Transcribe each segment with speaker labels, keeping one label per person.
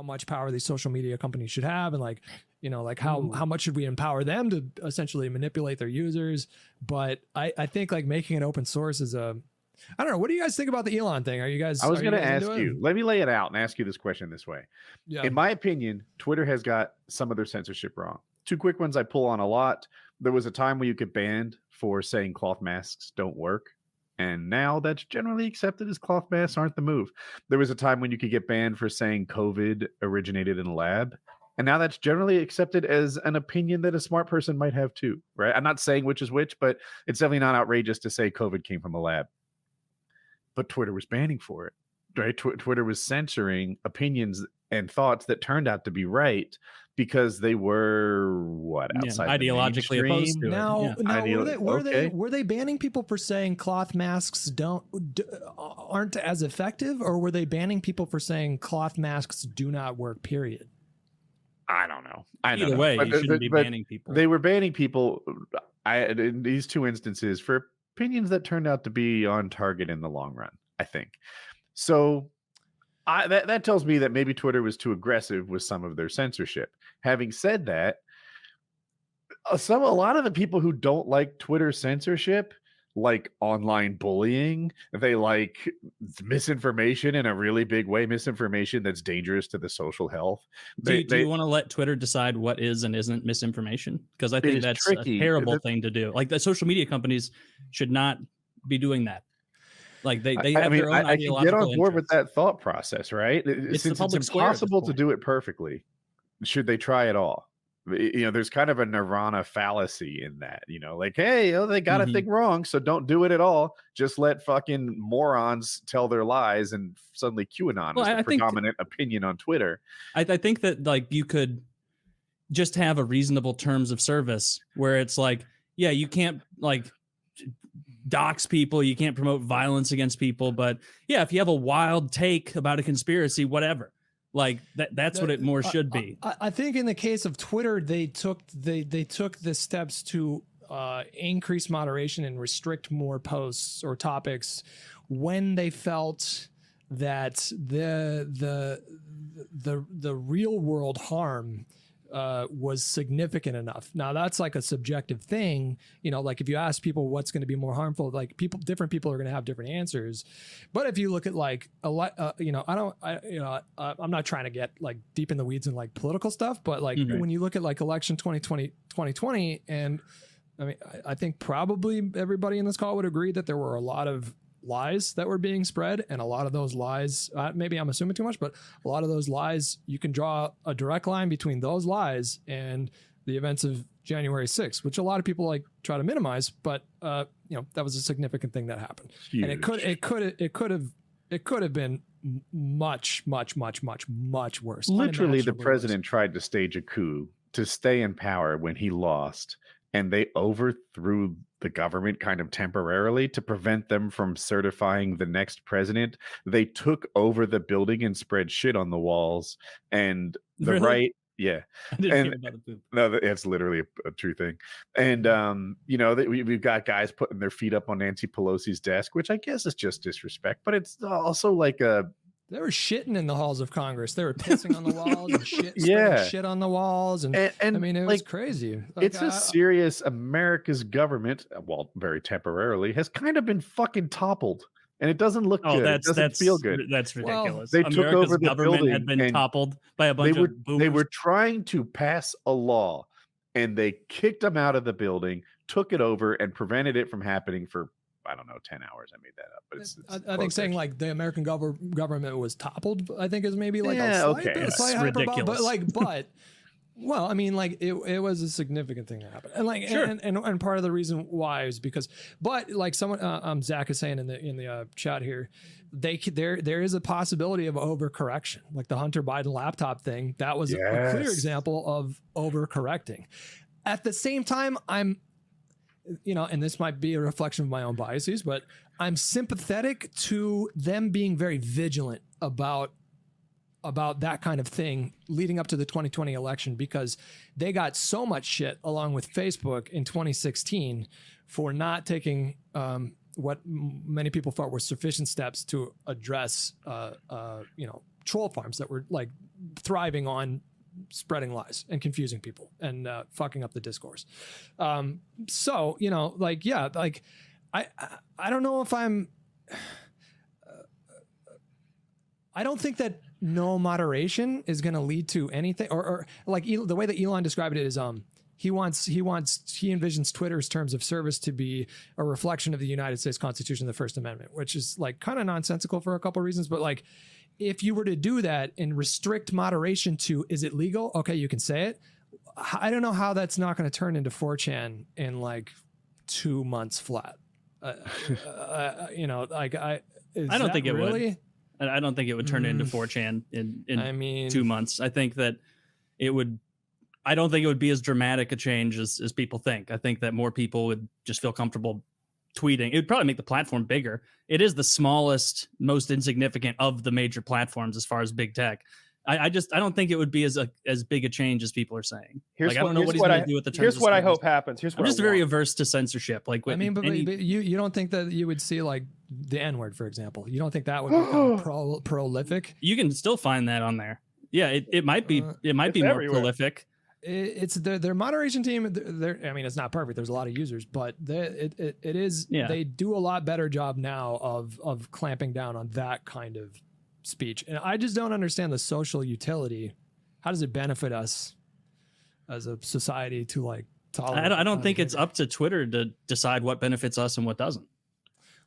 Speaker 1: how much power these social media companies should have, and like, you know, like how much should we empower them to essentially manipulate their users. But I think like making it open source is I don't know. What do you guys think about the Elon thing? Are you guys?
Speaker 2: I was going to ask you. Let me lay it out and ask you this question this way.
Speaker 1: Yeah.
Speaker 2: In my opinion, Twitter has got some of their censorship wrong. Two quick ones I pull on a lot. There was a time where you get banned for saying cloth masks don't work. And now that's generally accepted as cloth masks aren't the move. There was a time when you could get banned for saying COVID originated in a lab. And now that's generally accepted as an opinion that a smart person might have too, right? I'm not saying which is which, but it's definitely not outrageous to say COVID came from a lab. But Twitter was banning for it, right? Twitter was censoring opinions and thoughts that turned out to be right because they were outside
Speaker 3: ideologically opposed to
Speaker 1: it. Were they banning people for saying cloth masks aren't as effective, or were they banning people for saying cloth masks do not work? Period.
Speaker 2: I don't know.
Speaker 3: Either way, you shouldn't be banning people.
Speaker 2: They were banning people. In these two instances for opinions that turned out to be on target in the long run, I think. So that tells me that maybe Twitter was too aggressive with some of their censorship. Having said that, a lot of the people who don't like Twitter censorship like online bullying. They like misinformation in a really big way, misinformation that's dangerous to the social health.
Speaker 3: Do you want to let Twitter decide what is and isn't misinformation? Because I think that's tricky. A terrible thing to do. Like the social media companies should not be doing that. Like they have their own ideological
Speaker 2: I can get on board
Speaker 3: interests.
Speaker 2: with that thought process, right? Since it's impossible to do it perfectly, should they try it all? You know, there's kind of a nirvana fallacy in that, you know, like, hey, they got a thing wrong, so don't do it at all. Just let fucking morons tell their lies, and suddenly QAnon is the predominant opinion on Twitter.
Speaker 3: I think that like you could just have a reasonable terms of service where it's like, yeah, you can't like dox people, you can't promote violence against people, but yeah, if you have a wild take about a conspiracy, whatever. Like that's what it more should be.
Speaker 1: I think in the case of Twitter, they took the steps to increase moderation and restrict more posts or topics when they felt that the real world harm was significant enough. Now that's like a subjective thing, you know, like if you ask people what's going to be more harmful, like different people are going to have different answers. But if you look at like you know, I'm not trying to get like deep in the weeds and like political stuff, but like when you look at like election 2020, and I mean, I think probably everybody in this call would agree that there were a lot of lies that were being spread, and a lot of those lies, maybe I'm assuming too much, but a lot of those lies, you can draw a direct line between those lies and the events of January 6th, which a lot of people like try to minimize, but you know, that was a significant thing that happened. Huge. And it could have been much worse.
Speaker 2: Literally, the president tried to stage a coup to stay in power when he lost, and they overthrew the government kind of temporarily to prevent them from certifying the next president. They took over the building and spread shit on the walls, and the right. Yeah. No, it's literally a true thing. And, you know, we've got guys putting their feet up on Nancy Pelosi's desk, which I guess is just disrespect, but it's also like
Speaker 1: they were shitting in the halls of Congress. They were pissing on the walls and shit on the walls. And I mean, it was crazy. Like,
Speaker 2: it's a serious America's government, well, very temporarily, has kind of been fucking toppled. And it doesn't look good. It doesn't feel good.
Speaker 3: That's ridiculous.
Speaker 2: Well, they
Speaker 3: America's
Speaker 2: took over the
Speaker 3: government
Speaker 2: building
Speaker 3: had been toppled by a bunch of boomers.
Speaker 2: They were trying to pass a law, and they kicked them out of the building, took it over, and prevented it from happening for, I don't know, 10 hours. I made that up, but it's
Speaker 1: I think saying like the American government was toppled, I think is maybe like
Speaker 2: a
Speaker 1: slight
Speaker 3: ridiculous.
Speaker 1: But well, I mean, like it was a significant thing that happened, and like, and part of the reason why is because, but like someone, Zach is saying in the chat here, there is a possibility of overcorrection, like the Hunter Biden laptop thing. That was a clear example of overcorrecting. At the same time, I'm, you know, and this might be a reflection of my own biases, but I'm sympathetic to them being very vigilant about that kind of thing leading up to the 2020 election, because they got so much shit along with Facebook in 2016 for not taking what many people thought were sufficient steps to address, you know, troll farms that were like thriving on spreading lies and confusing people and fucking up the discourse. So, you know, like, yeah, like I don't know if I don't think that no moderation is going to lead to anything, or like the way that Elon described it is, he envisions Twitter's terms of service to be a reflection of the United States Constitution, the First Amendment, which is like kind of nonsensical for a couple of reasons. But like, if you were to do that and restrict moderation to, is it legal? Okay, you can say it. I don't know how that's not going to turn into 4chan in like 2 months flat. You know, like I don't think it would.
Speaker 3: I don't think it would turn into 4chan in 2 months. I think that it would. I don't think it would be as dramatic a change as people think. I think that more people would just feel comfortable tweeting. It would probably make the platform bigger. It is the smallest, most insignificant of the major platforms as far as big tech. I don't think it would be as big a change as people are saying. I don't know what he's going to do with the terms.
Speaker 4: Here's what I hope happens.
Speaker 3: I'm just very averse to censorship. Like,
Speaker 1: I mean, but you don't think that you would see like the N-word, for example? You don't think that would become prolific?
Speaker 3: You can still find that on there. Yeah, it might be. It might be more prolific.
Speaker 1: It's their moderation team. I mean, it's not perfect. There's a lot of users, but it is. Yeah. They do a lot better job now of clamping down on that kind of speech, and I just don't understand the social utility. How does it benefit us as a society to like tolerate?
Speaker 3: I don't think it's up to Twitter to decide what benefits us and what doesn't.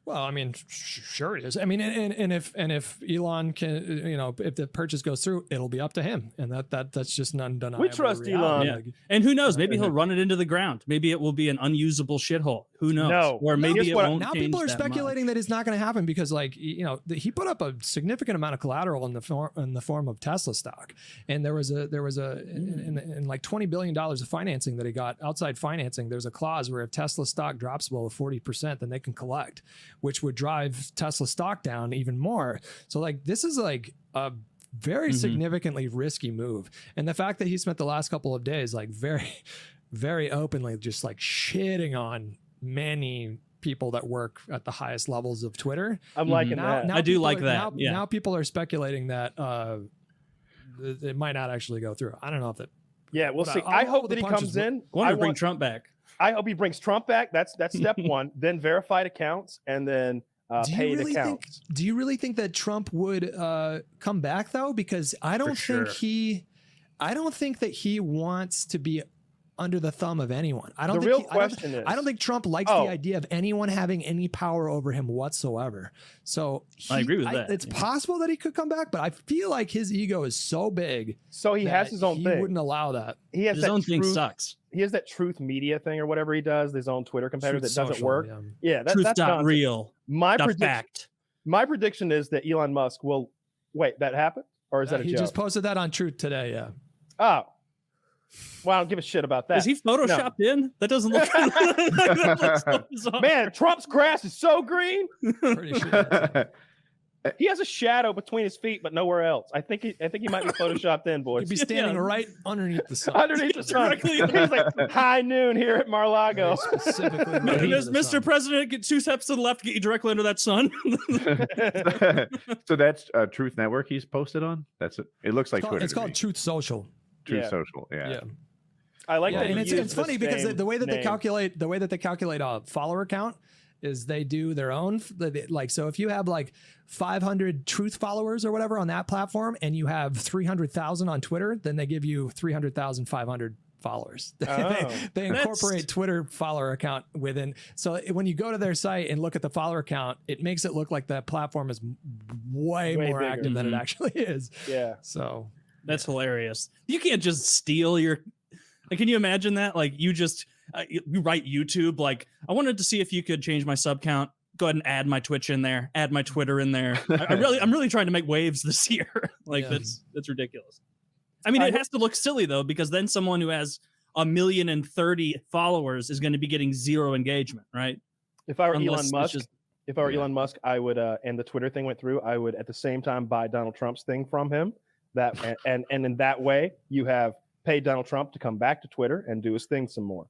Speaker 1: Well, I mean, sure it is. I mean, and if Elon can, you know, if the purchase goes through, it'll be up to him, and that's just none done.
Speaker 4: We trust Elon,
Speaker 3: yeah. And who knows? Maybe he'll run it into the ground. Maybe it will be an unusable shithole. Who knows? No. Or maybe it won't.
Speaker 1: Now people are speculating that it's not going to happen because, like, you know, he put up a significant amount of collateral in the form of Tesla stock, and there was in like $20 billion of financing that he got, outside financing. There's a clause where if Tesla stock drops below 40%, then they can collect, which would drive Tesla stock down even more. So like, this is like a very significantly risky move. And the fact that he spent the last couple of days, like very, very openly just like shitting on many people that work at the highest levels of Twitter.
Speaker 4: I'm liking that.
Speaker 3: I do like that.
Speaker 1: Now people are speculating that it might not actually go through. I don't know if it.
Speaker 4: Yeah, we'll see. I hope that he comes in.
Speaker 3: I want to bring Trump back.
Speaker 4: I hope he brings Trump back. That's step one. Then verified accounts, and then paid accounts.
Speaker 1: Do you really think that Trump would come back though? Because I don't think that he wants to be under the thumb of anyone. I don't think Trump likes the idea of anyone having any power over him whatsoever. So
Speaker 3: I agree with that.
Speaker 1: It's possible that he could come back, but I feel like his ego is so big.
Speaker 4: So he has his own thing.
Speaker 1: He wouldn't allow that.
Speaker 4: He has
Speaker 3: his own thing sucks.
Speaker 4: He has that Truth Media thing or whatever he does, his own Twitter competitor that doesn't work. Yeah,
Speaker 3: that's not real.
Speaker 4: My prediction is that Elon Musk will wait. That happened, or is that a joke?
Speaker 1: He just posted that on Truth today. Yeah.
Speaker 4: Oh. Well, I don't give a shit about that.
Speaker 3: Is he photoshopped in? That doesn't look.
Speaker 4: Man, Trump's grass is so green.
Speaker 1: Pretty sure.
Speaker 4: He has a shadow between his feet, but nowhere else. I think he might be photoshopped in, boys.
Speaker 1: He'd be standing right underneath the sun.
Speaker 4: Underneath the sun. He's like high noon here at Mar-a-Lago.
Speaker 3: Mr. President, get 2 steps to the left, get you directly under that sun.
Speaker 2: So that's Truth Network he's posted on. That's it. It looks like Twitter.
Speaker 1: It's called Truth Social.
Speaker 2: Truth Social. Yeah.
Speaker 4: I like that.
Speaker 1: And it's funny because the way that they calculate a follower count is they do their own, like, so if you have like 500 Truth followers or whatever on that platform and you have 300,000 on Twitter, then they give you 300,500 followers. They incorporate Twitter follower account within. So when you go to their site and look at the follower count, it makes it look like that platform is way more bigger. Active than it actually is.
Speaker 4: Yeah.
Speaker 1: So
Speaker 3: that's hilarious. You can't just steal your, like, can you imagine that? Like you just, you write YouTube, like, I wanted to see if you could change my sub count. Go ahead and add my Twitch in there, add my Twitter in there. I'm really trying to make waves this year. Like that's ridiculous. I mean, it has to look silly though, because then someone who has 1,030,000 followers is going to be getting 0 engagement, right?
Speaker 4: If I were Elon Musk, I would, and the Twitter thing went through, I would at the same time buy Donald Trump's thing from him. That and in that way, you have paid Donald Trump to come back to Twitter and do his thing some more.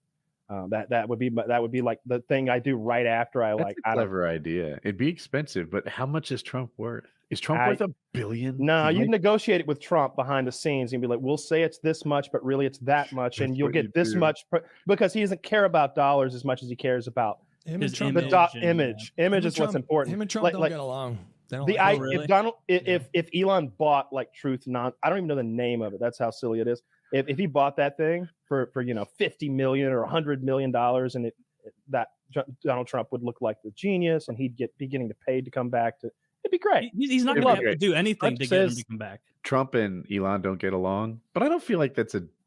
Speaker 4: That would be like the thing I do right after I
Speaker 2: That's a clever idea. It'd be expensive, but how much is Trump worth? Is Trump worth $1 billion?
Speaker 4: No,
Speaker 2: He
Speaker 4: you
Speaker 2: might-
Speaker 4: negotiate it with Trump behind the scenes and be like, we'll say it's this much, but really it's that much, and
Speaker 2: That's
Speaker 4: you'll
Speaker 2: what you
Speaker 4: get this
Speaker 2: do.
Speaker 4: much because he doesn't care about dollars as much as he cares about
Speaker 1: Him
Speaker 3: His
Speaker 1: and Trump,
Speaker 4: the
Speaker 3: Image
Speaker 4: dot
Speaker 3: and,
Speaker 4: image. Image is what's important.
Speaker 1: Him and Trump
Speaker 4: Like-
Speaker 1: don't
Speaker 4: like-
Speaker 1: get along. They don't
Speaker 4: The
Speaker 1: like
Speaker 4: I,
Speaker 1: each other.
Speaker 3: really?
Speaker 4: if Donald if Elon bought like Truth I don't even know the name of it. That's how silly it is. If he bought that thing for $50 million or $100 million, and Donald Trump would look like the genius, and he'd be getting paid to come back to. It'd be great.
Speaker 3: He's not
Speaker 2: It'd
Speaker 3: going
Speaker 2: be
Speaker 3: to have to
Speaker 2: great.
Speaker 3: do anything
Speaker 2: Hutch
Speaker 3: to get him
Speaker 2: says-
Speaker 3: to come back.
Speaker 2: Trump and Elon don't get along, but I don't feel like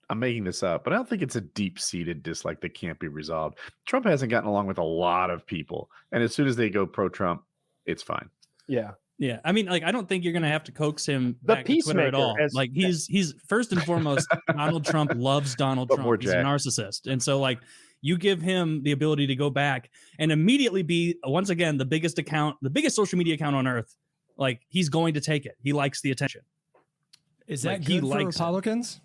Speaker 2: I'm making this up, but I don't think it's a deep-seated dislike that can't be resolved. Trump hasn't gotten along with a lot of people, and as soon as they go pro-Trump, it's fine.
Speaker 4: Yeah.
Speaker 3: Yeah, I mean, like, I don't think you're gonna have to coax him
Speaker 4: The
Speaker 3: back to Twitter at
Speaker 4: peacemaker
Speaker 3: all.
Speaker 4: has-
Speaker 3: Like, he's first and foremost, Donald Trump loves Donald
Speaker 2: But
Speaker 3: Trump.
Speaker 2: more
Speaker 3: He's a
Speaker 2: Jack.
Speaker 3: narcissist, and so like, you give him the ability to go back and immediately be once again the biggest social media account on earth. Like, he's going to take it. He likes the attention.
Speaker 1: Is
Speaker 3: like,
Speaker 1: that
Speaker 3: he
Speaker 1: good for
Speaker 3: likes it.
Speaker 1: Republicans?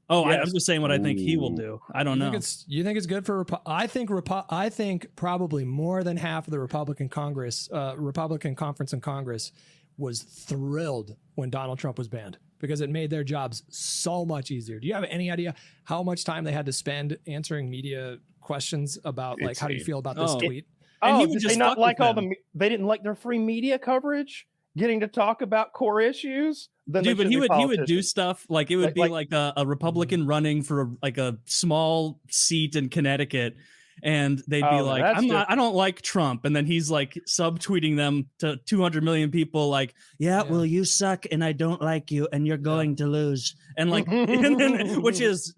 Speaker 3: Oh,
Speaker 4: Yes.
Speaker 3: I'm just saying what I think he will do. I don't know.
Speaker 1: You think it's good for? I think probably more than half of the Republican Congress, Republican conference in Congress, was thrilled when Donald Trump was banned because it made their jobs so much easier. Do you have any idea how much time they had to spend answering media questions about like how do you
Speaker 2: Insane.
Speaker 1: feel about this
Speaker 3: Oh.
Speaker 1: tweet?
Speaker 3: And he would
Speaker 4: Did
Speaker 3: just
Speaker 4: they not
Speaker 3: fuck
Speaker 4: like
Speaker 3: with
Speaker 4: all
Speaker 3: them.
Speaker 4: they didn't like their free media coverage, getting to talk about core issues? Then
Speaker 3: Dude,
Speaker 4: they
Speaker 3: but he
Speaker 4: should
Speaker 3: would
Speaker 4: be
Speaker 3: do
Speaker 4: politicians.
Speaker 3: stuff like it would
Speaker 4: Like-
Speaker 3: be like a Republican running for a small seat in Connecticut, and they'd be
Speaker 4: Oh, no,
Speaker 3: like,
Speaker 4: that's
Speaker 3: I don't like Trump, and then he's like subtweeting them to 200 million people, like, yeah, well, you suck, and I don't like you, and you're going to lose, and like, and then, which is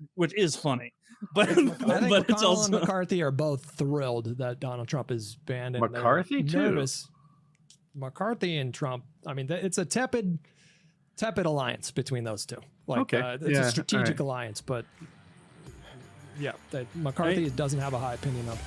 Speaker 3: funny, but
Speaker 1: I think
Speaker 3: but it's
Speaker 1: McConnell
Speaker 3: also
Speaker 1: and McCarthy are both thrilled that Donald Trump is banned. And they're
Speaker 2: McCarthy, too.
Speaker 1: nervous. McCarthy and Trump. I mean, it's a tepid alliance between those two. Like,
Speaker 2: Okay.
Speaker 1: it's
Speaker 2: Yeah,
Speaker 1: a strategic
Speaker 2: all
Speaker 1: alliance, but yeah, McCarthy doesn't have a high opinion of.